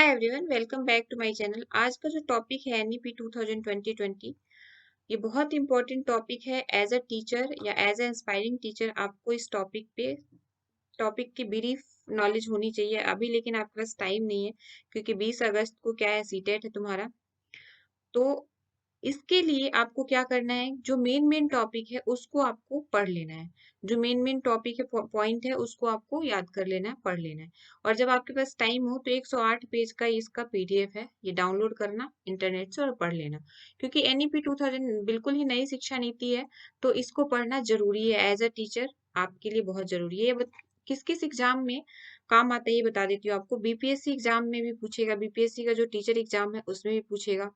Hi everyone, welcome back to my channel. आज का जो टॉपिक है एनईपी 2020, ये बहुत इंपॉर्टेंट टॉपिक है। एज अ टीचर या एज अ इंस्पायरिंग टीचर आपको इस टॉपिक की ब्रीफ नॉलेज होनी चाहिए अभी, लेकिन आपके पास टाइम नहीं है क्योंकि 20 अगस्त को क्या है, सीटेट है तुम्हारा। तो इसके लिए आपको क्या करना है, जो मेन टॉपिक है उसको आपको पढ़ लेना है। जो मेन टॉपिक है, पॉइंट है, उसको आपको याद कर लेना है, पढ़ लेना है। और जब आपके पास टाइम हो तो 108 पेज का इसका पीडीएफ है, ये डाउनलोड करना इंटरनेट से और पढ़ लेना। क्योंकि एनईपी 2000 बिल्कुल ही नई शिक्षा नीति है, तो इसको पढ़ना जरूरी है। एज अ टीचर आपके लिए बहुत जरूरी है। किस किस एग्जाम में काम आता है ये बता देती हूँ आपको। बीपीएससी एग्जाम में भी पूछेगा, बीपीएससी का जो टीचर एग्जाम है उसमें भी पूछेगा।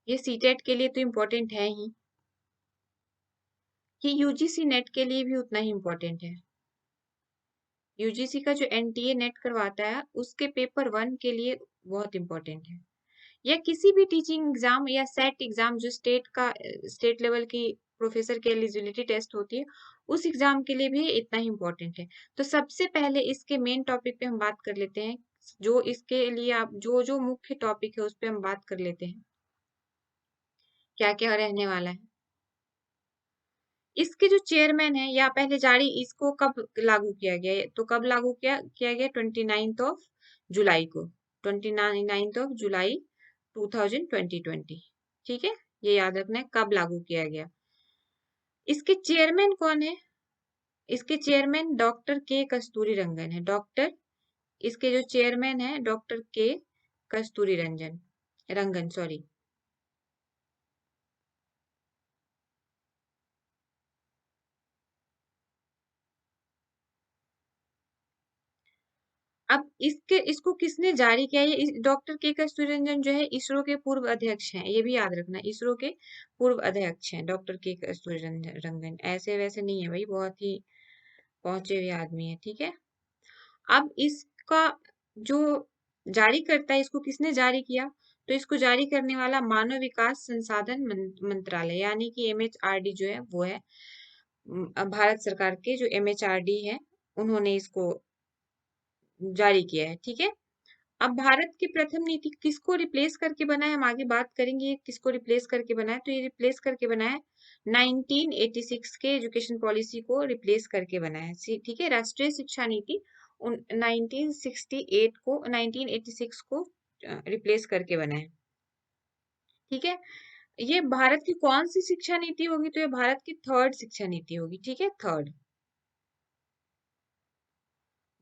ये सीटेट के लिए तो इम्पोर्टेंट है ही, ये यूजीसी नेट के लिए भी उतना ही इम्पोर्टेंट है। यूजीसी का जो एनटीए नेट करवाता है उसके पेपर 1 के लिए बहुत इम्पोर्टेंट है। या किसी भी टीचिंग एग्जाम या सेट एग्जाम जो स्टेट लेवल की प्रोफेसर की एलिजिबिलिटी टेस्ट होती है, उस एग्जाम के लिए भी इतना ही इम्पोर्टेंट है। तो सबसे पहले इसके मेन टॉपिक पे हम बात कर लेते हैं। जो इसके लिए आप जो जो मुख्य टॉपिक है उस पे हम बात कर लेते हैं, क्या क्या रहने वाला है। इसके जो चेयरमैन है, या पहले जारी इसको कब लागू किया गया है, तो कब लागू किया गया 29 ऑफ जुलाई को, 29 ऑफ जुलाई 2020। ठीक है, ये याद रखना है कब लागू किया गया। इसके चेयरमैन कौन है? इसके चेयरमैन डॉक्टर के कस्तूरी रंगन है। इसके जो चेयरमैन है डॉक्टर के कस्तूरी रंगन सॉरी। अब इसको किसने जारी किया? ये डॉक्टर के कस्तूरीरंजन जो है इसरो के पूर्व अध्यक्ष हैं, ये भी याद रखना। इसरो के पूर्व अध्यक्ष हैं डॉक्टर के कस्तूरीरंगन, ऐसे वैसे नहीं है भाई, बहुत ही पहुंचे हुए आदमी है। ठीक है, अब इसका जो जारी करता है, इसको किसने जारी किया? तो इसको जारी करने वाला मानव विकास संसाधन मंत्रालय यानी कि एमएचआरडी जो है वो है। भारत सरकार के जो एमएचआरडी है उन्होंने इसको जारी किया है। ठीक है, अब भारत की प्रथम नीति किसको रिप्लेस करके बना है, हम आगे बात करेंगे ये किसको रिप्लेस करके बना है। तो ये रिप्लेस करके बना है 1986 के एजुकेशन पॉलिसी को रिप्लेस करके बना है। ठीक है, राष्ट्रीय शिक्षा नीति 1968 को 1986 को रिप्लेस करके बना है। ठीक है, ये भारत की कौन सी शिक्षा नीति होगी? तो ये भारत की थर्ड शिक्षा नीति होगी। ठीक है, थर्ड।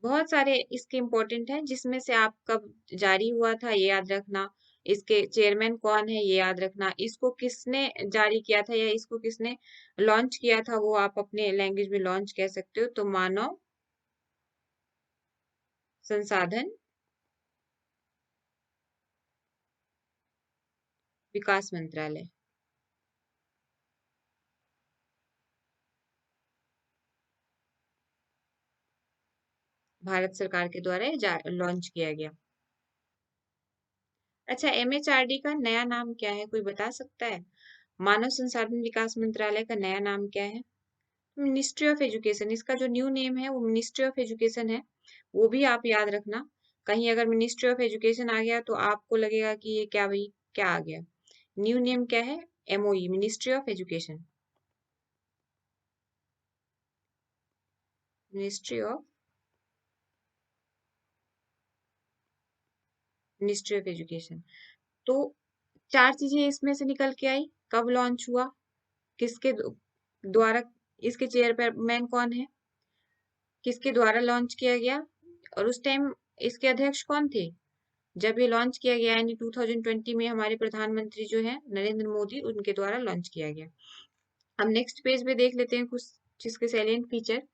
बहुत सारे इसके इम्पोर्टेंट हैं, जिसमें से आप कब जारी हुआ था ये याद रखना, इसके चेयरमैन कौन है ये याद रखना, इसको किसने जारी किया था या इसको किसने लॉन्च किया था, वो आप अपने लैंग्वेज में लॉन्च कह सकते हो। तो मानव संसाधन विकास मंत्रालय, भारत सरकार के द्वारा लॉन्च किया गया। अच्छा, एमएचआरडी का नया नाम क्या है, कोई बता सकता है? मानव संसाधन विकास मंत्रालय का नया नाम क्या है? Ministry of education. इसका जो न्यू नेम है वो मिनिस्ट्री ऑफ एजुकेशन है, वो भी आप याद रखना। कहीं अगर मिनिस्ट्री ऑफ एजुकेशन आ गया तो आपको लगेगा कि ये क्या भाई, क्या आ गया। न्यू नेम क्या है? MoE, ministry of education, ministry of education. तो चार चीजें इसमें से निकल के आई। कब लॉन्च हुआ, किसके द्वारा, इसके चेयरमैन कौन है, किसके द्वारा लॉन्च किया गया, और उस टाइम इसके अध्यक्ष कौन थे जब ये लॉन्च किया गया, यानी 2020 में हमारे प्रधानमंत्री जो है नरेंद्र मोदी, उनके द्वारा लॉन्च किया गया। अब नेक्स्ट पेज पे देख लेते हैं कुछ जिसके सैलिएंट फीचर।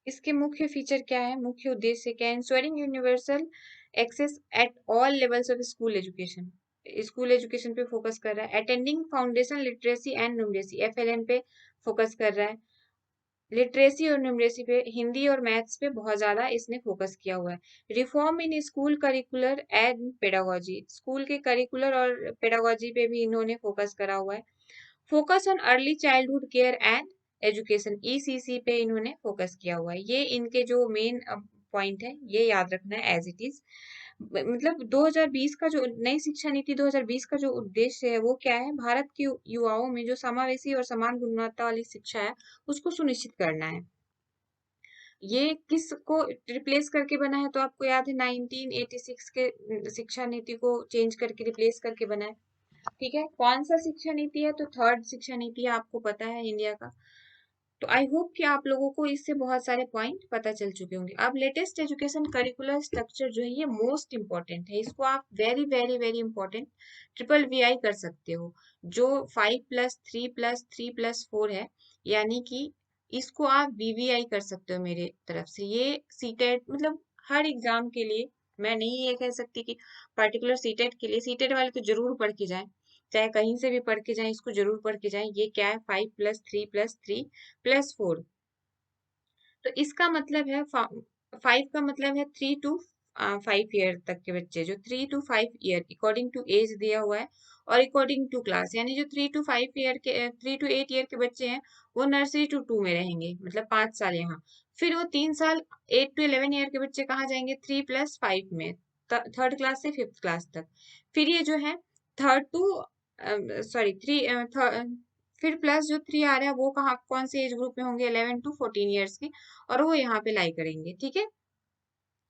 इसके मुख्य फीचर क्या है, मुख्य उद्देश्य क्या है? Ensuring universal access at all levels of school education, school education पे फोकस कर रहा है। Attending foundation literacy and numeracy, FLN पे फोकस कर रहा है। लिटरेसी और न्यूमरेसी पे, हिंदी और मैथ्स पे बहुत ज्यादा इसने फोकस किया हुआ है। Reform in school curricular and pedagogy, school के करिकुलर और पेडागोजी पे भी इन्होंने फोकस करा हुआ है। Focus on early childhood care and education, ECC पे इन्होंने फोकस किया हुआ है। ये इनके जो मेन पॉइंट है, ये याद रखना है एज इट इज। मतलब 2020 का जो नई शिक्षा नीति 2020 का जो उद्देश्य है वो क्या है, भारत के युवाओं में जो समावेशी और समान गुणवत्ता वाली शिक्षा है उसको सुनिश्चित करना है। ये किसको रिप्लेस करके बना है, तो आपको याद है 1986 के शिक्षा नीति को चेंज करके रिप्लेस करके बना है। ठीक है, कौन सा शिक्षा नीति है, तो थर्ड शिक्षा नीति है, आपको पता है इंडिया का। तो आई होप कि आप लोगों को इससे बहुत सारे पॉइंट पता चल चुके होंगे। अब लेटेस्ट एजुकेशन करिकुलर स्ट्रक्चर जो है ये मोस्ट इंपॉर्टेंट है, इसको आप very very very important triple VI कर सकते हो। जो 5+3+3+4 है, यानी कि इसको आप VVI कर सकते हो मेरे तरफ से। ये सीटेट मतलब हर एग्जाम के लिए, मैं नहीं ये कह सकती कि पर्टिकुलर सीटेट के लिए, सीटेट वाले तो जरूर पढ़ के जाएं, चाहे कहीं से भी पढ़ के जाएं, इसको जरूर पढ़ के जाएं। ये क्या है, 5+3+3+4। तो इसका मतलब है 5 का मतलब है 3 to 5 ईयर तक के बच्चे, जो 3 to 5 year according to age दिया हुआ है और अकॉर्डिंग टू क्लास, यानी जो 3 to 5 ईयर के 3 to 8 ईयर के बच्चे हैं वो नर्सरी 2 में रहेंगे, मतलब 5 साल यहाँ। फिर वो 3 साल 8 to 11 ईयर के बच्चे कहाँ जाएंगे, 3+5 में, थर्ड क्लास से फिफ्थ क्लास तक। फिर ये जो है थर्ड टू सॉरी थ्री फिर प्लस जो 3 आ रहा है वो कहाँ कौन से एज ग्रुप में होंगे, 11 to 14 ईयर्स की, और वो यहाँ पे लाई करेंगे। ठीक है,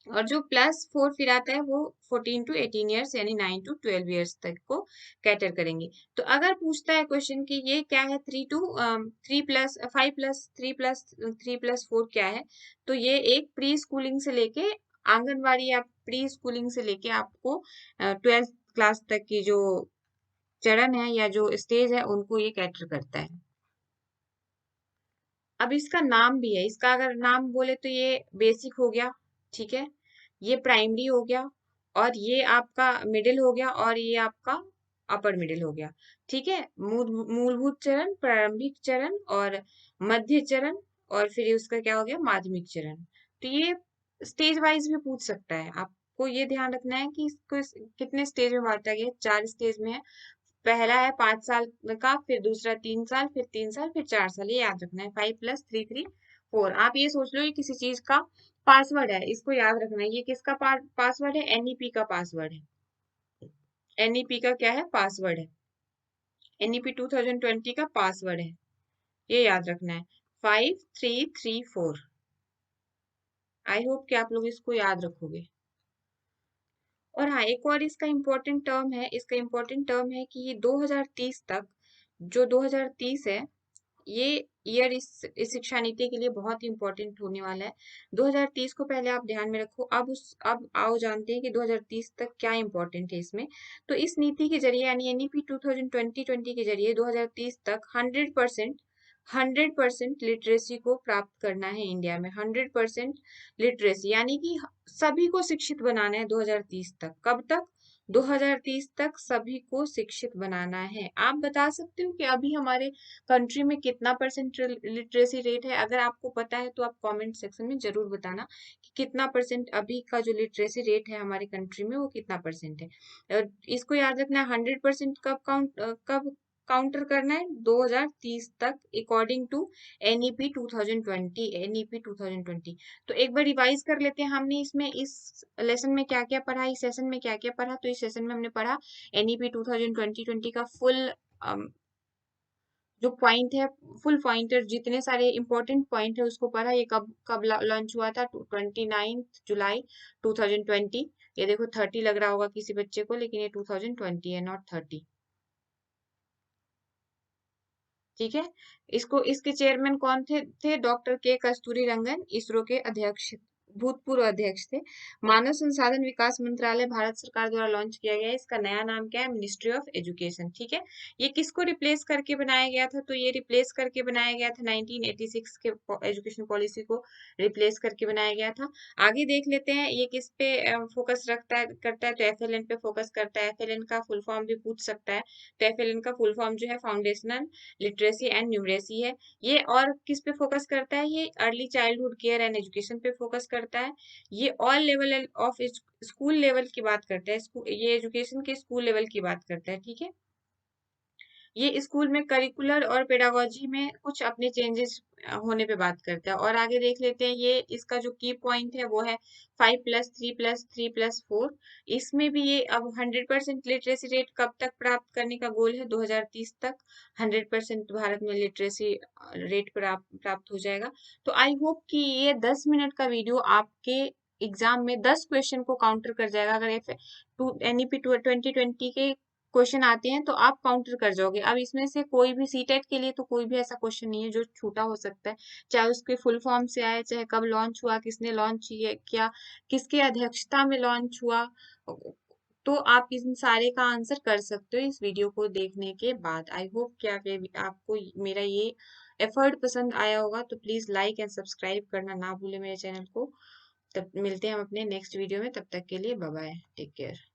और जो +4 फिर आता है वो 14 to 18 ईयर्स यानी 9 to 12 ईयर्स तक को कैटर करेंगे। तो अगर पूछता है क्वेश्चन कि ये क्या है, 5+3+3+4 क्या है, तो ये एक प्री स्कूलिंग से लेके आंगनवाड़ी या प्री स्कूलिंग से लेके आपको 12th क्लास तक की जो चरण है या जो स्टेज है उनको ये कैटर करता है। अब इसका नाम भी है, इसका अगर नाम बोले तो ये बेसिक हो गया, ठीक है, ये प्राइमरी हो गया, और ये आपका मिडिल हो गया, और ये आपका अपर मिडिल हो गया। ठीक है, मूलभूत चरण, प्रारंभिक चरण और मध्य चरण, और फिर उसका क्या हो गया, माध्यमिक चरण। तो ये स्टेज वाइज भी पूछ सकता है, आपको ये ध्यान रखना है कि इसको कितने स्टेज में बांटा गया है, 4 स्टेज में है। पहला है 5 साल का, फिर दूसरा 3 साल, फिर 3 साल, फिर 4 साल, ये याद रखना है। 5+3+3+4। आप ये सोच लो ये किसी चीज का पासवर्ड है, इसको याद रखना है। ये किसका पासवर्ड है, NEP का पासवर्ड है। NEP का क्या है, पासवर्ड है। NEP 2020 का पासवर्ड है, ये याद रखना है, 5334। आई होप कि आप लोग इसको याद रखोगे। और हाँ, एक और इसका इम्पोर्टेंट टर्म है, इसका इम्पोर्टेंट टर्म है कि ये 2030 तक, जो 2030 है, ये ईयर इस शिक्षा नीति के लिए बहुत ही इंपॉर्टेंट होने वाला है। 2030 को पहले आप ध्यान में रखो। अब आओ जानते हैं कि 2030 तक क्या इंपॉर्टेंट है इसमें। तो इस नीति के जरिए यानी NEP 2020 के जरिए 2030 तक 100% लिटरेसी को प्राप्त करना है इंडिया में। 100% लिटरेसी यानी कि सभी को शिक्षित बनाना है 2030 तक। कब तक, 2030 तक सभी को शिक्षित बनाना है। आप बता सकते हो कि अभी हमारे कंट्री में कितना परसेंट लिटरेसी रेट है? अगर आपको पता है तो आप कमेंट सेक्शन में जरूर बताना कि कितना परसेंट अभी का जो लिटरेसी रेट है हमारे कंट्री में वो कितना परसेंट है। और इसको याद रखना है, 100% कब काउंटर करना है, 2030 तक अकॉर्डिंग टू NEP 2020। तो एक बार रिवाइज कर लेते हैं, हमने इसमें इस लेसन में क्या क्या पढ़ा, इस सेशन में क्या क्या पढ़ा। तो इस सेशन में हमने पढ़ा NEP 2020 का फुल जो पॉइंट है, फुल पॉइंटर जितने सारे इंपॉर्टेंट पॉइंट है उसको पढ़ा। ये कब कब लॉन्च हुआ था, 29 जुलाई 2020। ये देखो 30 लग रहा होगा किसी बच्चे को, लेकिन ये 2020 है, नॉट 30। ठीक है, इसको इसके चेयरमैन कौन थे डॉक्टर K. कस्तूरी रंगन, इसरो के अध्यक्ष, भूतपूर्व अध्यक्ष थे। मानव संसाधन विकास मंत्रालय भारत सरकार द्वारा लॉन्च किया गया है। इसका नया नाम क्या है, मिनिस्ट्री ऑफ एजुकेशन। ठीक है, ये किसको रिप्लेस करके बनाया गया था, तो ये रिप्लेस करके बनाया गया था 1986 के एजुकेशन पॉलिसी को रिप्लेस करके बनाया गया था। आगे देख लेते हैं ये किस पे फोकस करता है, तो FLN पे फोकस करता है। FLN का फुल फॉर्म भी पूछ सकता है, तो FLN का फुल फॉर्म जो है फाउंडेशनल लिटरेसी एंड न्यूमरेसी है। ये और किस पे फोकस करता है, ये early childhood care and education पे फोकस करता है। ये all level of school level की बात करता है, ये एजुकेशन के स्कूल लेवल की बात करता है। ठीक है, ये स्कूल में करिकुलर और पेडागोजी में कुछ अपने चेंजेस होने पे बात करता है। और आगे देख लेते हैं, ये इसका जो की पॉइंट है वो है 5+3+3+4। इसमें भी ये अब 100% लिटरेसी रेट कब तक प्राप्त करने का गोल है, 2030 तक 100% भारत में लिटरेसी रेट प्राप्त हो जाएगा। तो आई होप कि ये 10 मिनट का वीडियो आपके एग्जाम में 10 क्वेश्चन को काउंटर कर जाएगा। अगर NEP 2020 के क्वेश्चन आते हैं तो आप काउंटर कर जाओगे। अब इसमें से कोई भी सीटेट के लिए तो कोई भी ऐसा क्वेश्चन नहीं है जो छूटा हो सकता है, चाहे उसके फुल फॉर्म से आए, चाहे कब लॉन्च हुआ, किसने लॉन्च किया, किसके अध्यक्षता में लॉन्च हुआ, तो आप इन सारे का आंसर कर सकते हो इस वीडियो को देखने के बाद। आई होप कि आपको मेरा ये एफर्ट पसंद आया होगा। तो प्लीज लाइक एंड सब्सक्राइब करना ना भूले मेरे चैनल को। तब मिलते हैं हम अपने नेक्स्ट वीडियो में, तब तक के लिए बाय बाय, टेक केयर।